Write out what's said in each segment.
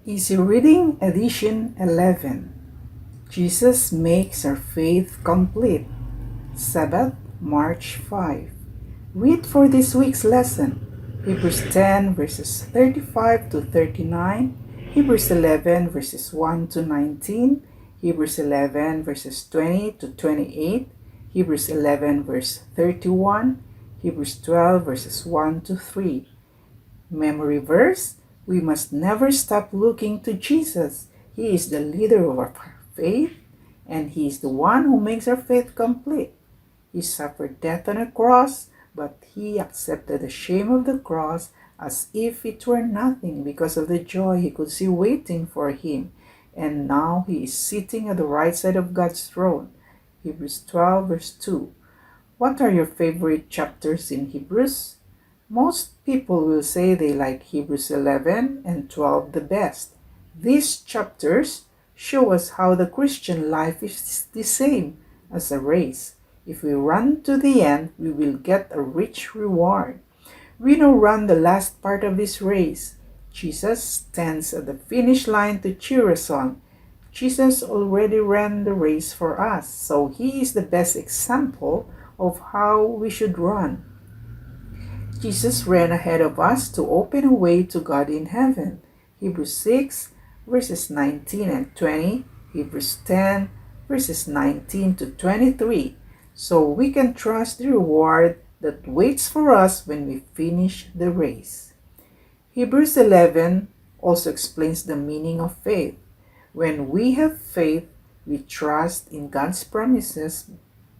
Easy Reading Edition 11. Jesus makes our faith complete. Sabbath, March 5. Read for this week's lesson. Hebrews 10 verses 35 to 39, Hebrews 11 verses 1 to 19, Hebrews 11 verses 20 to 28, Hebrews 11 verse 31, Hebrews 12 verses 1 to 3. Memory verse: we must never stop looking to Jesus. He is the leader of our faith, and He is the one who makes our faith complete. He suffered death on a cross, but He accepted the shame of the cross as if it were nothing because of the joy He could see waiting for Him. And now He is sitting at the right side of God's throne. Hebrews 12 verse 2. What are your favorite chapters in Hebrews? Most people will say they like Hebrews 11 and 12 the best. These chapters show us how the Christian life is the same as a race. If we run to the end, we will get a rich reward. We now run the last part of this race. Jesus stands at the finish line to cheer us on. Jesus already ran the race for us, so He is the best example of how we should run. Jesus ran ahead of us to open a way to God in heaven. Hebrews 6 verses 19 and 20, Hebrews 10 verses 19 to 23. So we can trust the reward that waits for us when we finish the race. Hebrews 11 also explains the meaning of faith. When we have faith, we trust in God's promises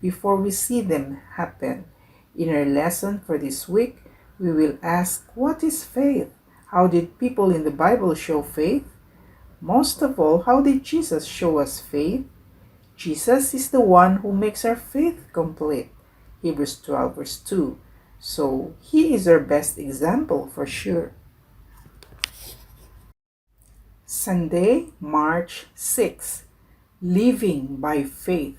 before we see them happen. In our lesson for this week, we will ask, what is faith? How did people in the Bible show faith? Most of all, how did Jesus show us faith? Jesus is the one who makes our faith complete. Hebrews 12 verse 2. So, He is our best example for sure. Sunday, March 6. Living by faith.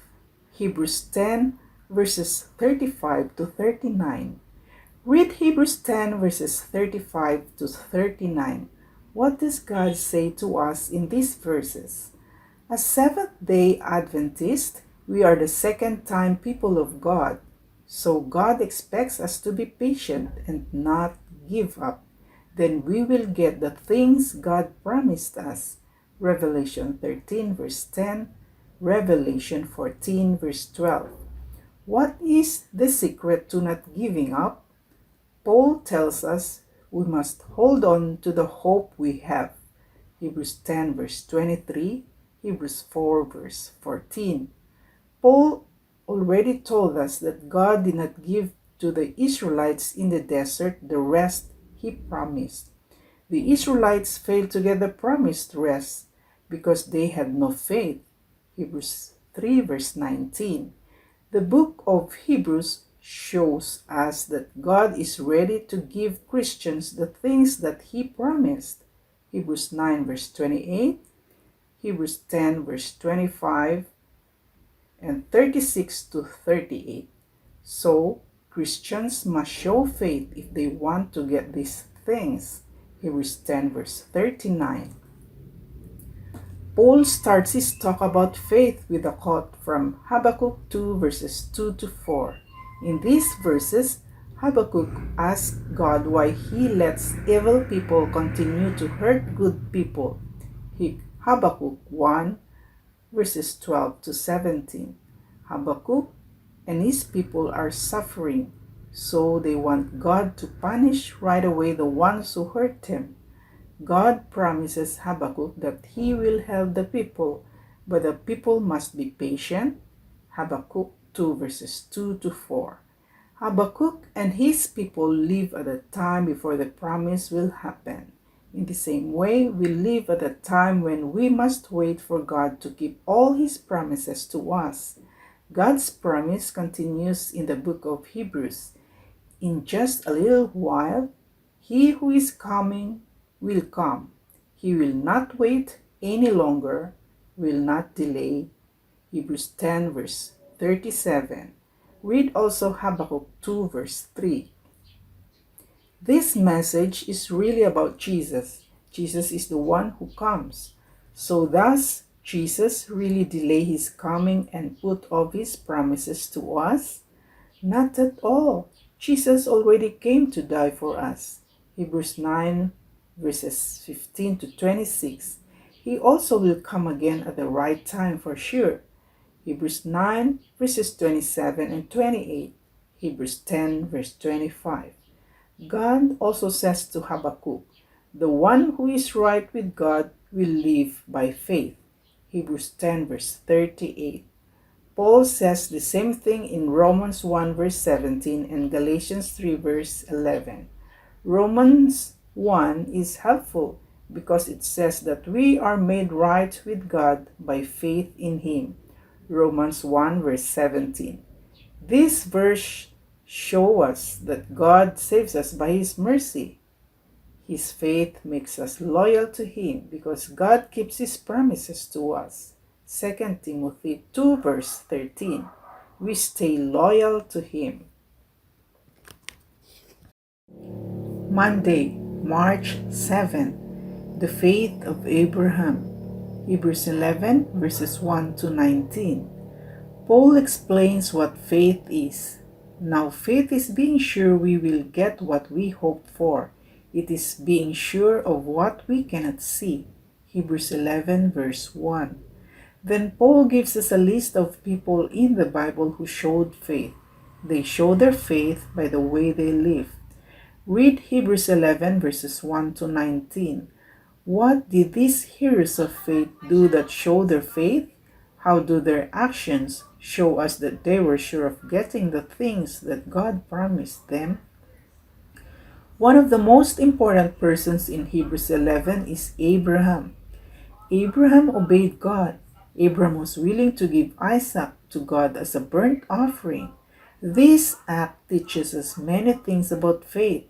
Hebrews 10 verses 35 to 39. Read Hebrews 10 verses 35 to 39. What does God say to us in these verses? As Seventh-day Adventists, we are the second-time people of God. So God expects us to be patient and not give up. Then we will get the things God promised us. Revelation 13 verse 10, Revelation 14 verse 12. What is the secret to not giving up? Paul tells us we must hold on to the hope we have. Hebrews 10 verse 23, Hebrews 4 verse 14. Paul already told us that God did not give to the Israelites in the desert the rest He promised. The Israelites failed to get the promised rest because they had no faith. Hebrews 3 verse 19. The book of Hebrews shows us that God is ready to give Christians the things that He promised. Hebrews 9 verse 28, Hebrews 10 verse 25, and 36 to 38. So, Christians must show faith if they want to get these things. Hebrews 10 verse 39. Paul starts his talk about faith with a quote from Habakkuk 2 verses 2 to 4. In these verses, Habakkuk asks God why He lets evil people continue to hurt good people. Habakkuk 1 verses 12 to 17. Habakkuk and his people are suffering, so they want God to punish right away the ones who hurt them. God promises Habakkuk that He will help the people, but the people must be patient. Habakkuk 2 verses 2 to 4. Habakkuk and his people live at a time before the promise will happen. In the same way, we live at a time when we must wait for God to keep all His promises to us. God's promise continues in the book of Hebrews. In just a little while, He who is coming will come. He will not wait any longer, will not delay. Hebrews 10 verse 37. Read also Habakkuk 2 verse 3. This message is really about Jesus. Jesus is the one who comes. So thus, Jesus really delay his coming and put off his promises to us? Not at all. Jesus already came to die for us. Hebrews 9 verses 15 to 26. He also will come again at the right time for sure. Hebrews 9 verses 27 and 28. Hebrews 10 verse 25. God also says to Habakkuk, the one who is right with God will live by faith. Hebrews 10 verse 38. Paul says the same thing in Romans 1 verse 17 and Galatians 3 verse 11. Romans 1 is helpful because it says that we are made right with God by faith in Him. Romans 1 verse 17. This verse shows us that God saves us by His mercy. His faith makes us loyal to Him because God keeps His promises to us. 2 Timothy 2 verse 13. We stay loyal to Him. Monday, March 7. The faith of Abraham. Hebrews 11 verses 1 to 19. Paul explains what faith is. Now faith is being sure we will get what we hope for. It is being sure of what we cannot see. Hebrews 11 verse 1. Then Paul gives us a list of people in the Bible who showed faith. They show their faith by the way they live. Read Hebrews 11 verses 1 to 19. What did these heroes of faith do that show their faith? How do their actions show us that they were sure of getting the things that God promised them? One of the most important persons in Hebrews 11 is Abraham. Abraham obeyed God. Abraham was willing to give Isaac to God as a burnt offering. This act teaches us many things about faith.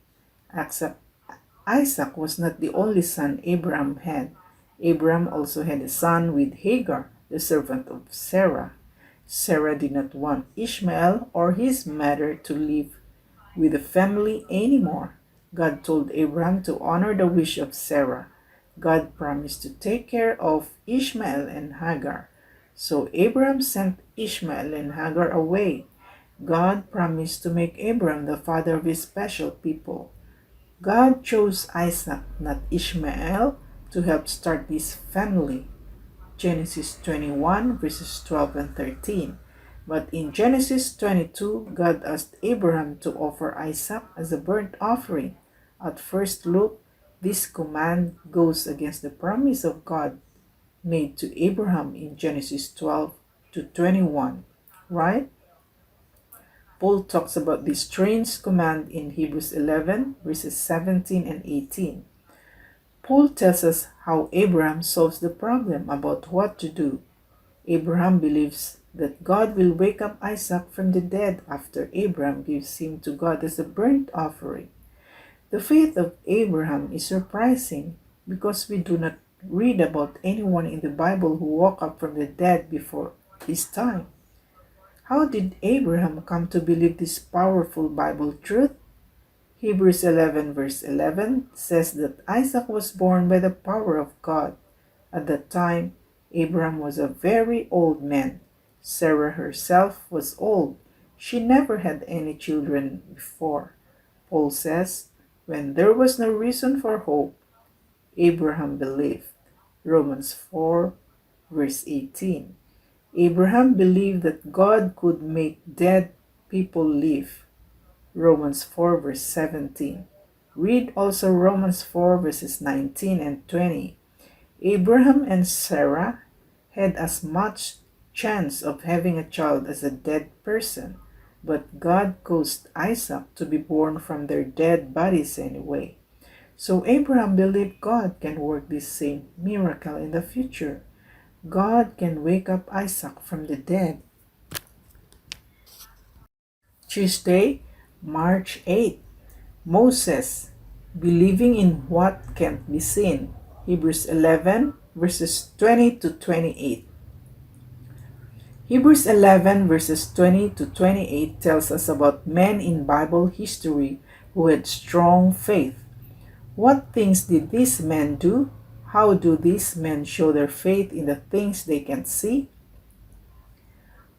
Isaac was not the only son Abraham had. Abraham also had a son with Hagar, the servant of Sarah. Sarah did not want Ishmael or his mother to live with the family anymore. God told Abraham to honor the wish of Sarah. God promised to take care of Ishmael and Hagar. So Abraham sent Ishmael and Hagar away. God promised to make Abraham the father of his special people. God chose Isaac, not Ishmael, to help start this family. Genesis 21 verses 12 and 13. But in Genesis 22, God asked Abraham to offer Isaac as a burnt offering. At first look, this command goes against the promise of God made to Abraham in Genesis 12 to 21, right? Paul talks about this strange command in Hebrews 11 verses 17 and 18. Paul tells us how Abraham solves the problem about what to do. Abraham believes that God will wake up Isaac from the dead after Abraham gives him to God as a burnt offering. The faith of Abraham is surprising because we do not read about anyone in the Bible who woke up from the dead before his time. How did Abraham come to believe this powerful Bible truth? Hebrews 11 verse 11 says that Isaac was born by the power of God. At that time, Abraham was a very old man. Sarah herself was old. She never had any children before. Paul says, when there was no reason for hope, Abraham believed. Romans 4 verse 18. Abraham believed that God could make dead people live. Romans 4 verse 17. Read also Romans 4 verses 19 and 20. Abraham and Sarah had as much chance of having a child as a dead person, but God caused Isaac to be born from their dead bodies anyway. So Abraham believed God can work this same miracle in the future. God can wake up Isaac from the dead. Tuesday, March 8. Moses, believing in what can't be seen. Hebrews 11 verses 20 to 28. Hebrews 11 verses 20 to 28 tells us about men in Bible history who had strong faith. What things did these men do? How do these men show their faith in the things they can see?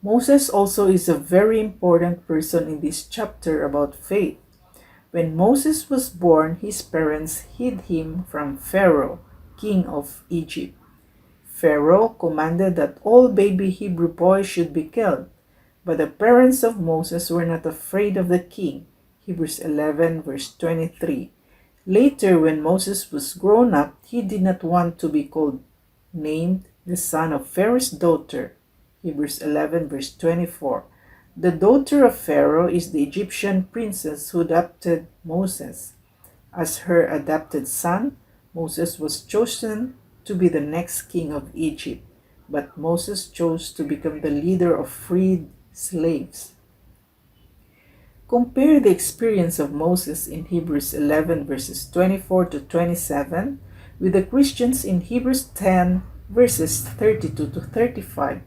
Moses also is a very important person in this chapter about faith. When Moses was born, his parents hid him from Pharaoh, king of Egypt. Pharaoh commanded that all baby Hebrew boys should be killed, but the parents of Moses were not afraid of the king. Hebrews 11 verse 23. Later, when Moses was grown up, he did not want to be named the son of Pharaoh's daughter. Hebrews 11 verse 24. The daughter of Pharaoh is the Egyptian princess who adopted Moses. As her adopted son, Moses was chosen to be the next king of Egypt, but Moses chose to become the leader of freed slaves. Compare the experience of Moses in Hebrews 11 verses 24 to 27 with the Christians in Hebrews 10 verses 32 to 35.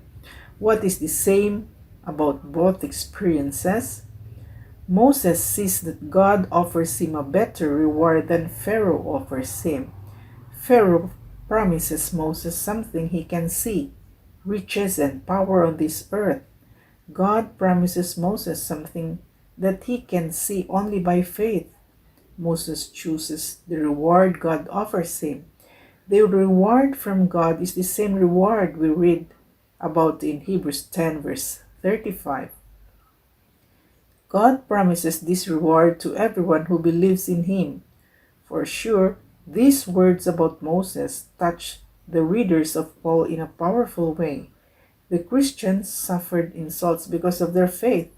What is the same about both experiences? Moses sees that God offers him a better reward than Pharaoh offers him. Pharaoh promises Moses something he can see, riches and power on this earth. God promises Moses something that he can see only by faith. Moses chooses the reward God offers him. The reward from God is the same reward we read about in Hebrews 10 verse 35. God promises this reward to everyone who believes in him. For sure, these words about Moses touch the readers of Paul in a powerful way. The Christians suffered insults because of their faith.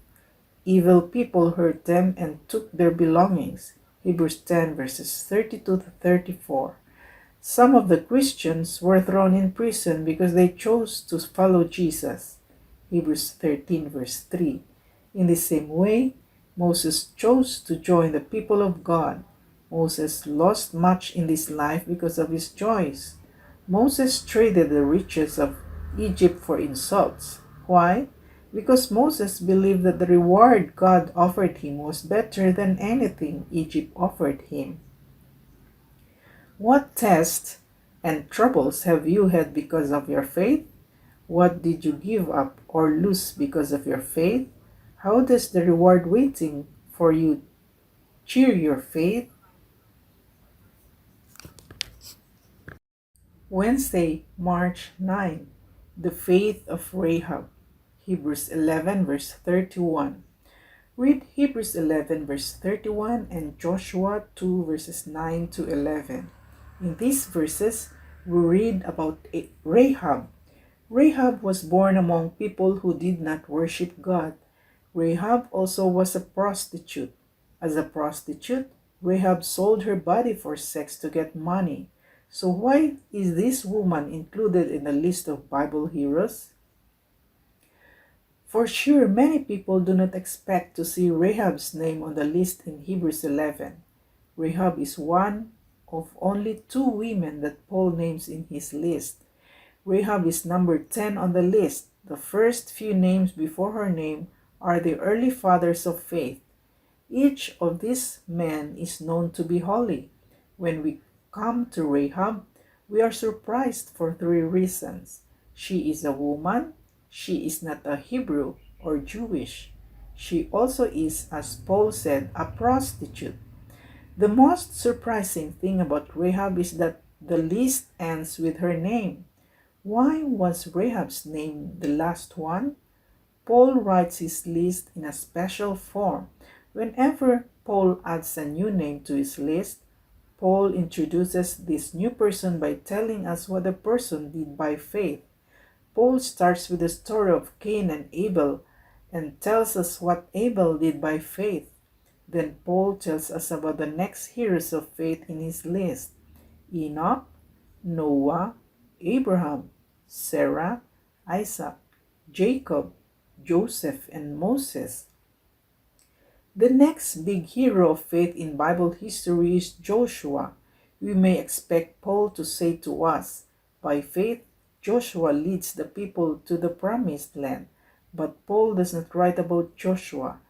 Evil people hurt them and took their belongings. Hebrews 10 verses 32 to 34. Some of the Christians were thrown in prison because they chose to follow Jesus. Hebrews 13 verse 3. In the same way, Moses chose to join the people of God. Moses lost much in this life because of his choice. Moses traded the riches of Egypt for insults. Why? Because Moses believed that the reward God offered him was better than anything Egypt offered him. What tests and troubles have you had because of your faith? What did you give up or lose because of your faith? How does the reward waiting for you cheer your faith? Wednesday, March 9. The faith of Rahab. Hebrews 11 verse 31. Read Hebrews 11 verse 31 and Joshua 2 verses 9 to 11. In these verses, we read about Rahab. Rahab was born among people who did not worship God. Rahab also was a prostitute. As a prostitute, Rahab sold her body for sex to get money. So why is this woman included in the list of Bible heroes? For sure, many people do not expect to see Rahab's name on the list in Hebrews 11. Rahab is one of only two women that Paul names in his list. Rahab is number 10 on the list. The first few names before her name are the early fathers of faith. Each of these men is known to be holy. When we come to Rahab, we are surprised for three reasons. She is a woman, she is not a Hebrew or Jewish. She also is, as Paul said, a prostitute. The most surprising thing about Rahab is that the list ends with her name. Why was Rahab's name the last one? Paul writes his list in a special form. Whenever Paul adds a new name to his list, Paul introduces this new person by telling us what the person did by faith. Paul starts with the story of Cain and Abel and tells us what Abel did by faith. Then Paul tells us about the next heroes of faith in his list: Enoch, Noah, Abraham, Sarah, Isaac, Jacob, Joseph, and Moses. The next big hero of faith in Bible history is Joshua. We may expect Paul to say to us, by faith, Joshua leads the people to the promised land. But Paul does not write about Joshua.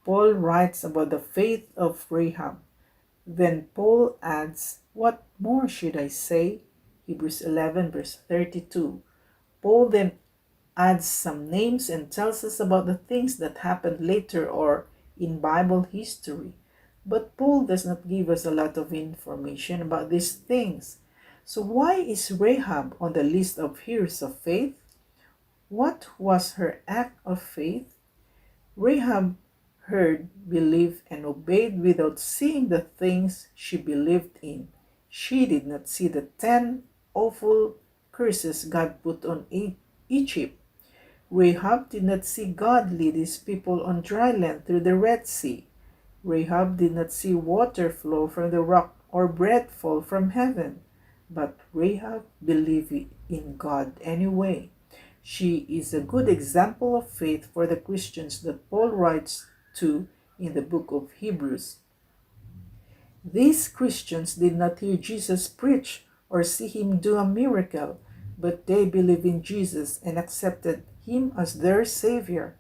Paul writes about the faith of Rahab. Then Paul adds, "What more should I say?" Hebrews 11 verse 32. Paul then adds some names and tells us about the things that happened later or in Bible history. But Paul does not give us a lot of information about these things. So why is Rahab on the list of heroes of faith? What was her act of faith? Rahab heard, believed, and obeyed without seeing the things she believed in. She did not see the 10 awful curses God put on Egypt. Rahab did not see God lead his people on dry land through the Red Sea. Rahab did not see water flow from the rock or bread fall from heaven. But Rahab believed in God anyway. She is a good example of faith for the Christians that Paul writes to in the book of Hebrews. These Christians did not hear Jesus preach or see him do a miracle, but they believed in Jesus and accepted him as their Savior.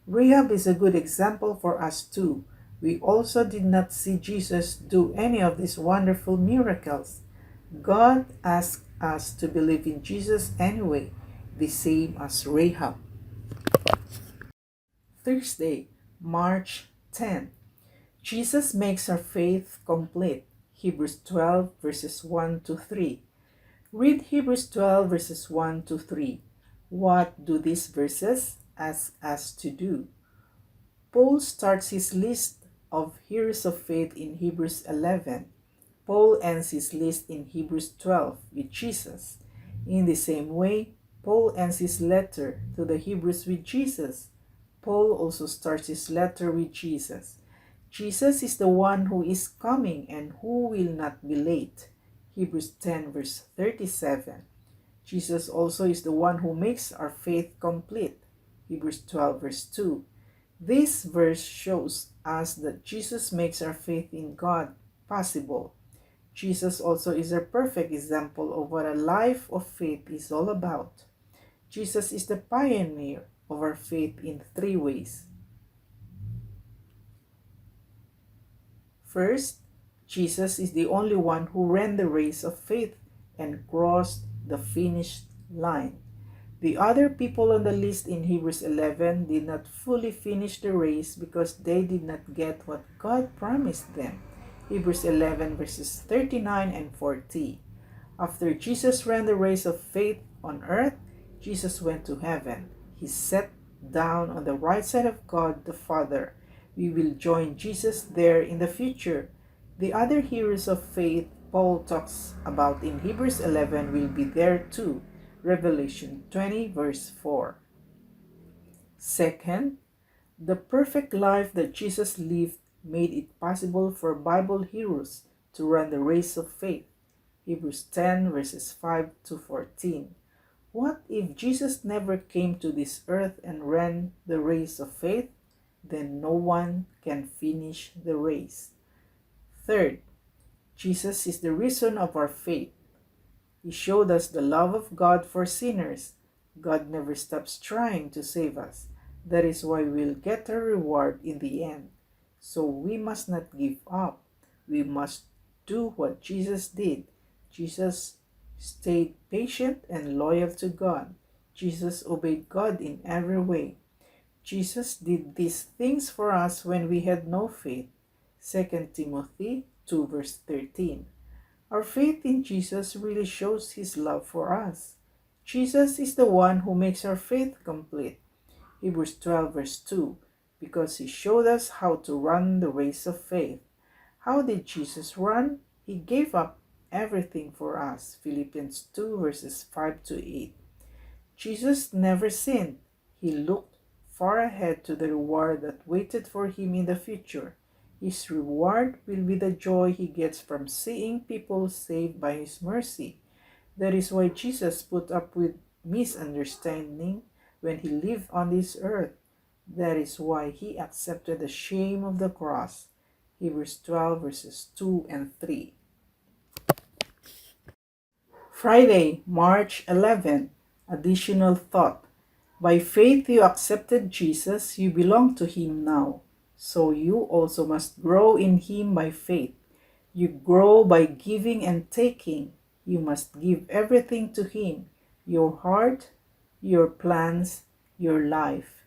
Rahab is a good example for us too. We also did not see Jesus do any of these wonderful miracles. God asked us to believe in Jesus anyway, the same as Rahab. Thursday, March 10. Jesus makes our faith complete. Hebrews 12 verses 1 to 3. Read Hebrews 12 verses 1 to 3. What do these verses ask us to do? Paul starts his list of heroes of faith in Hebrews 11. Paul ends his list in Hebrews 12 with Jesus. In the same way, Paul ends his letter to the Hebrews with Jesus. Paul also starts his letter with Jesus. Jesus is the one who is coming and who will not be late. Hebrews 10 verse 37. Jesus also is the one who makes our faith complete. Hebrews 12 verse 2. This verse shows us that Jesus makes our faith in God possible. Jesus also is a perfect example of what a life of faith is all about. Jesus is the pioneer of our faith in 3 ways. First, Jesus is the only one who ran the race of faith and crossed the finish line. The other people on the list in Hebrews 11 did not fully finish the race because they did not get what God promised them. Hebrews 11 verses 39 and 40. After Jesus ran the race of faith on earth, Jesus went to heaven. He sat down on the right side of God the Father. We will join Jesus there in the future. The other heroes of faith Paul talks about in Hebrews 11 will be there too. Revelation 20 verse 4. Second, the perfect life that Jesus lived made it possible for Bible heroes to run the race of faith. Hebrews 10 verses 5 to 14. What if Jesus never came to this earth and ran the race of faith? Then no one can finish the race. Third, Jesus is the reason of our faith. He showed us the love of God for sinners. God never stops trying to save us. That is why we'll get a reward in the end. So we must not give up. We must do what Jesus did. Jesus stayed patient and loyal to God. Jesus obeyed God in every way. Jesus did these things for us when we had no faith. 2 Timothy 2 verse 13. Our faith in Jesus really shows his love for us. Jesus is the one who makes our faith complete. Hebrews 12 verse 2. Because he showed us how to run the race of faith. How did Jesus run? He gave up everything for us. Philippians 2 verses 5 to 8. Jesus never sinned. He looked far ahead to the reward that waited for him in the future. His reward will be the joy he gets from seeing people saved by his mercy. That is why Jesus put up with misunderstanding when he lived on this earth. That is why he accepted the shame of the cross. Hebrews 12 verses 2 and 3. Friday, March 11. Additional thought. By faith you accepted Jesus, you belong to him now. So you also must grow in him by faith. You grow by giving and taking. You must give everything to Him, your heart, your plans, your life.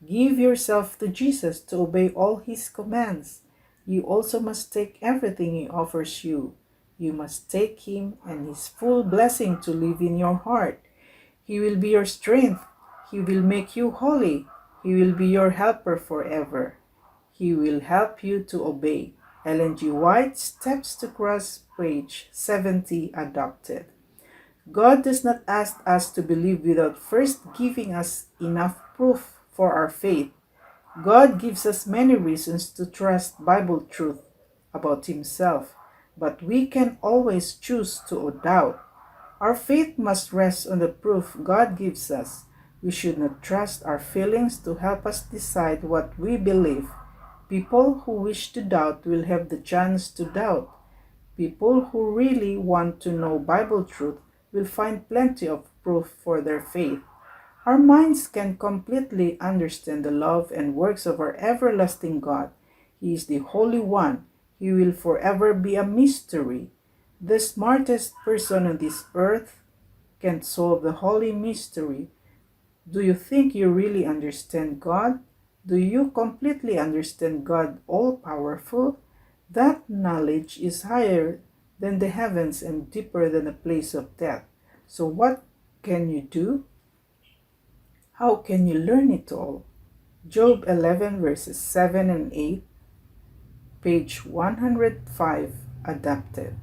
Give yourself to Jesus to obey all His commands. You also must take everything He offers you. You must take Him and His full blessing to live in your heart. He will be your strength. He will make you holy. He will be your helper forever. He will help you to obey. Ellen G. White, Steps to Cross, page 70, adopted. God does not ask us to believe without first giving us enough proof for our faith. God gives us many reasons to trust Bible truth about Himself, but we can always choose to doubt. Our faith must rest on the proof God gives us. We should not trust our feelings to help us decide what we believe. People who wish to doubt will have the chance to doubt. People who really want to know Bible truth will find plenty of proof for their faith. Our minds can completely understand the love and works of our everlasting God. He is the Holy One. He will forever be a mystery. The smartest person on this earth can solve the holy mystery. Do you think you really understand God? Do you completely understand God all-powerful? That knowledge is higher than the heavens and deeper than the place of death. So what can you do? How can you learn it all? Job 11 verses 7 and 8, page 105, adapted.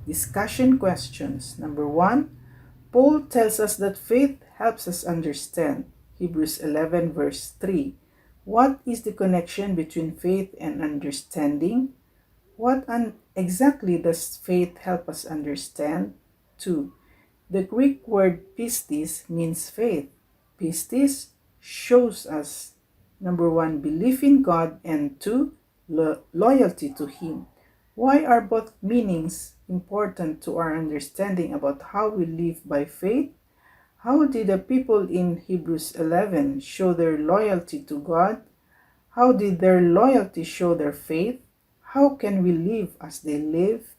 Discussion questions. Number 1. Paul tells us that faith helps us understand. Hebrews 11 verse 3. What is the connection between faith and understanding? What exactly does faith help us understand? 2. The Greek word pistis means faith. Pistis shows us, number 1, belief in God, and 2, loyalty to Him. Why are both meanings important to our understanding about how we live by faith? How did the people in Hebrews 11 show their loyalty to God? How did their loyalty show their faith? How can we live as they live?